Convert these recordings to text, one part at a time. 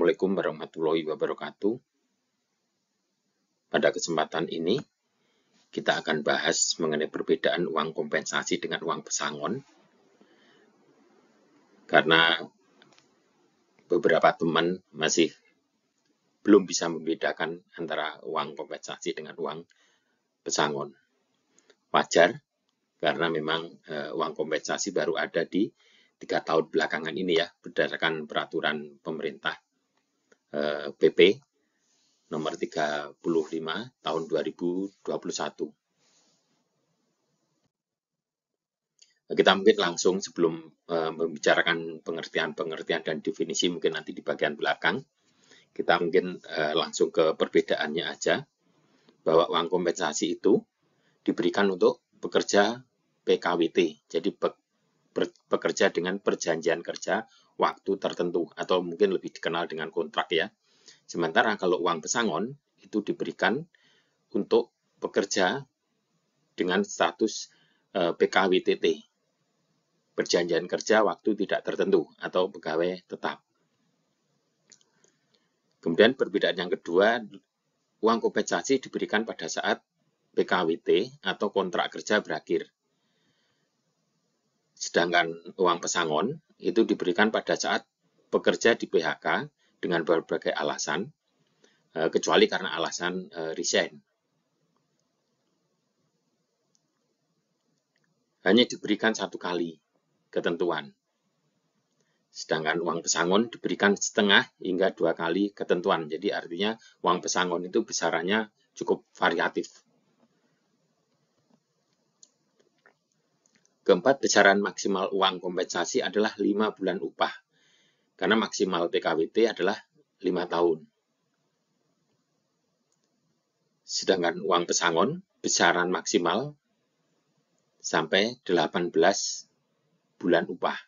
Assalamualaikum warahmatullahi wabarakatuh. Pada kesempatan ini, kita akan bahas mengenai perbedaan uang kompensasi dengan uang pesangon. Karena beberapa teman masih belum bisa membedakan antara uang kompensasi dengan uang pesangon. Wajar, karena memang uang kompensasi baru ada di 3 tahun belakangan ini ya, berdasarkan peraturan pemerintah PP nomor 35 tahun 2021. Kita mungkin langsung sebelum membicarakan pengertian-pengertian dan definisi mungkin nanti di bagian belakang, kita mungkin langsung ke perbedaannya aja, bahwa uang kompensasi itu diberikan untuk pekerja PKWT, jadi pekerja dengan perjanjian kerja waktu tertentu, atau mungkin lebih dikenal dengan kontrak ya. Sementara kalau uang pesangon itu diberikan untuk pekerja dengan status PKWTT, perjanjian kerja waktu tidak tertentu atau pegawai tetap. Kemudian perbedaan yang kedua, uang kompensasi diberikan pada saat PKWT atau kontrak kerja berakhir. Sedangkan uang pesangon itu diberikan pada saat pekerja di PHK dengan berbagai alasan, kecuali karena alasan resign. Hanya diberikan 1 kali ketentuan. Sedangkan uang pesangon diberikan setengah hingga 2 kali ketentuan. Jadi artinya uang pesangon itu besarannya cukup variatif. Keempat, besaran maksimal uang kompensasi adalah 5 bulan upah. Karena maksimal PKWT adalah 5 tahun. Sedangkan uang pesangon, besaran maksimal sampai 18 bulan upah.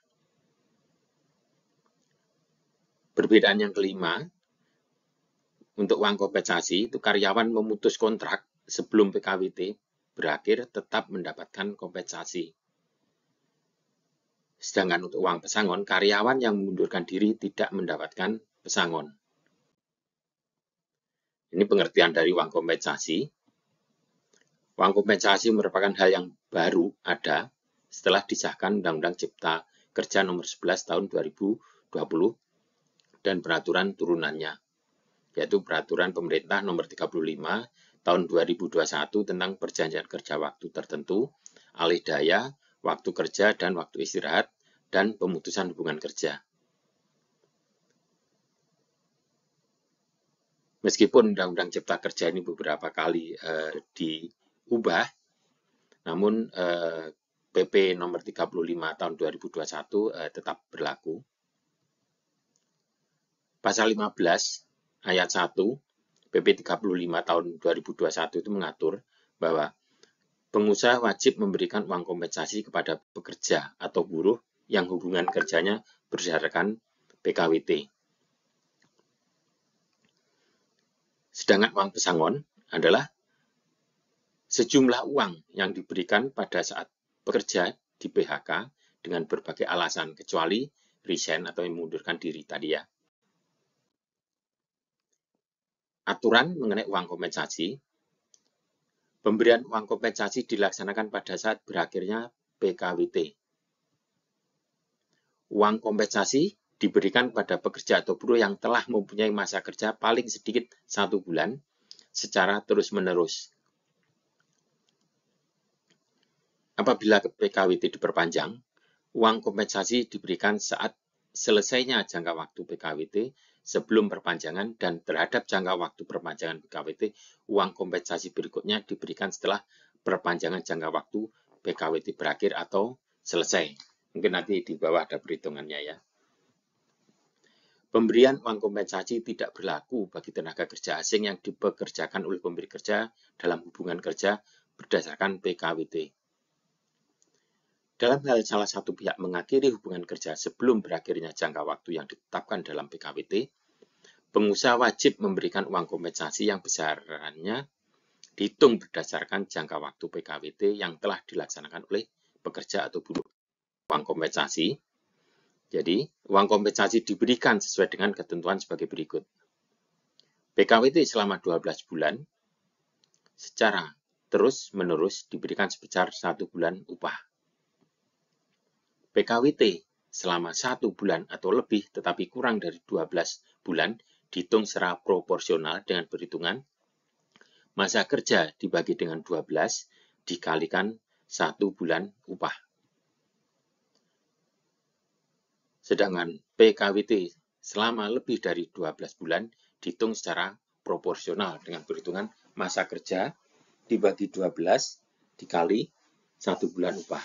Perbedaan yang kelima, untuk uang kompensasi, itu karyawan memutus kontrak sebelum PKWT berakhir tetap mendapatkan kompensasi. Sedangkan untuk uang pesangon, karyawan yang mengundurkan diri tidak mendapatkan pesangon. Ini pengertian dari uang kompensasi. Uang kompensasi merupakan hal yang baru ada setelah disahkan Undang-Undang Cipta Kerja Nomor 11 Tahun 2020 dan peraturan turunannya, yaitu Peraturan Pemerintah Nomor 35 Tahun 2021 tentang Perjanjian Kerja Waktu Tertentu, Alih Daya, Waktu Kerja dan Waktu Istirahat, dan Pemutusan Hubungan Kerja. Meskipun Undang-Undang Cipta Kerja ini beberapa kali diubah, namun PP nomor 35 tahun 2021 tetap berlaku. Pasal 15 ayat 1 PP 35 tahun 2021 itu mengatur bahwa pengusaha wajib memberikan uang kompensasi kepada pekerja atau buruh yang hubungan kerjanya berdasarkan PKWT. Sedangkan uang pesangon adalah sejumlah uang yang diberikan pada saat pekerja di PHK dengan berbagai alasan, kecuali resign atau mengundurkan diri tadi ya. Aturan mengenai uang kompensasi, pemberian uang kompensasi dilaksanakan pada saat berakhirnya PKWT. Uang kompensasi diberikan pada pekerja atau buruh yang telah mempunyai masa kerja paling sedikit 1 bulan secara terus-menerus. Apabila PKWT diperpanjang, uang kompensasi diberikan saat selesainya jangka waktu PKWT sebelum perpanjangan, dan terhadap jangka waktu perpanjangan PKWT, uang kompensasi berikutnya diberikan setelah perpanjangan jangka waktu PKWT berakhir atau selesai. Mungkin nanti di bawah ada perhitungannya ya. Pemberian uang kompensasi tidak berlaku bagi tenaga kerja asing yang dipekerjakan oleh pemberi kerja dalam hubungan kerja berdasarkan PKWT. Dalam hal salah satu pihak mengakhiri hubungan kerja sebelum berakhirnya jangka waktu yang ditetapkan dalam PKWT, pengusaha wajib memberikan uang kompensasi yang besarannya dihitung berdasarkan jangka waktu PKWT yang telah dilaksanakan oleh pekerja atau buruh. Uang kompensasi Jadi, uang kompensasi diberikan sesuai dengan ketentuan sebagai berikut. PKWT selama 12 bulan secara terus-menerus diberikan sebesar 1 bulan upah. PKWT selama 1 bulan atau lebih tetapi kurang dari 12 bulan dihitung secara proporsional dengan perhitungan masa kerja dibagi dengan 12 dikalikan 1 bulan upah. Sedangkan PKWT selama lebih dari 12 bulan dihitung secara proporsional dengan perhitungan masa kerja dibagi 12 dikali 1 bulan upah.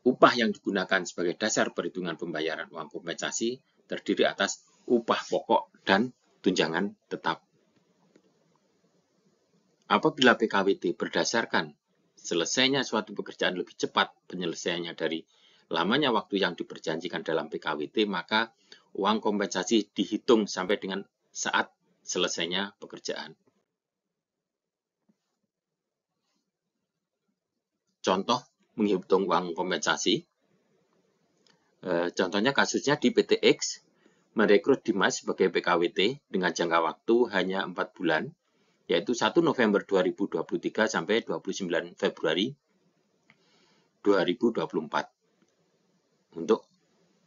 Upah yang digunakan sebagai dasar perhitungan pembayaran uang kompensasi terdiri atas upah pokok dan tunjangan tetap. Apabila PKWT berdasarkan selesainya suatu pekerjaan lebih cepat penyelesaiannya dari lamanya waktu yang diperjanjikan dalam PKWT, maka uang kompensasi dihitung sampai dengan saat selesainya pekerjaan. Contoh menghitung uang kompensasi. Contohnya kasusnya di PT X merekrut Dimas sebagai PKWT dengan jangka waktu hanya 4 bulan, yaitu 1 November 2023 sampai 29 Februari 2024. Untuk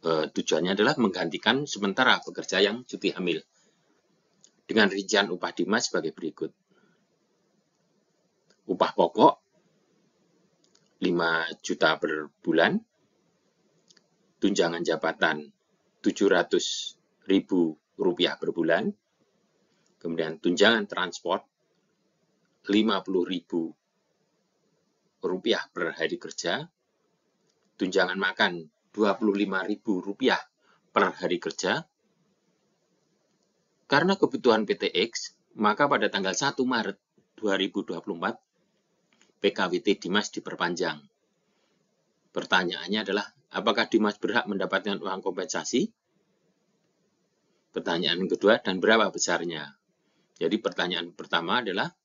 tujuannya adalah menggantikan sementara pekerja yang cuti hamil. Dengan rincian upah Dimas sebagai berikut. Upah pokok 5 juta per bulan, tunjangan jabatan 700.000 rupiah per bulan, kemudian tunjangan transport 50.000 rupiah per hari kerja, tunjangan makan 25.000 rupiah per hari kerja. Karena kebutuhan PT X, maka pada tanggal 1 Maret 2024, PKWT Dimas diperpanjang. Pertanyaannya adalah, apakah Dimas berhak mendapatkan uang kompensasi? Pertanyaan kedua, dan berapa besarnya? Jadi pertanyaan pertama adalah,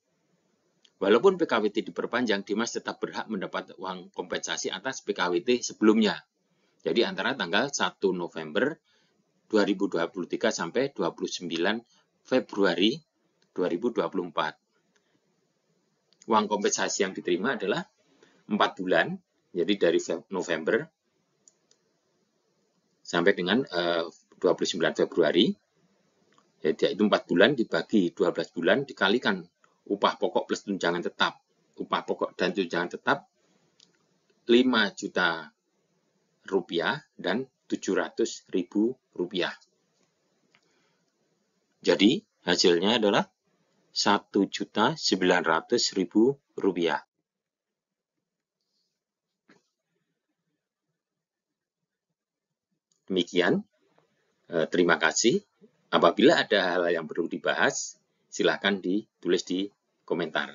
walaupun PKWT diperpanjang, Dimas tetap berhak mendapat uang kompensasi atas PKWT sebelumnya. Jadi antara tanggal 1 November 2023 sampai 29 Februari 2024. Uang kompensasi yang diterima adalah 4 bulan, jadi dari November sampai dengan 29 Februari, yaitu 4 bulan dibagi 12 bulan dikalikan upah pokok plus tunjangan tetap. Upah pokok dan tunjangan tetap 5 juta rupiah dan 700.000 rupiah. Jadi hasilnya adalah 1.900.000 rupiah. Demikian, terima kasih. Apabila ada hal yang perlu dibahas, silakan ditulis di komentar.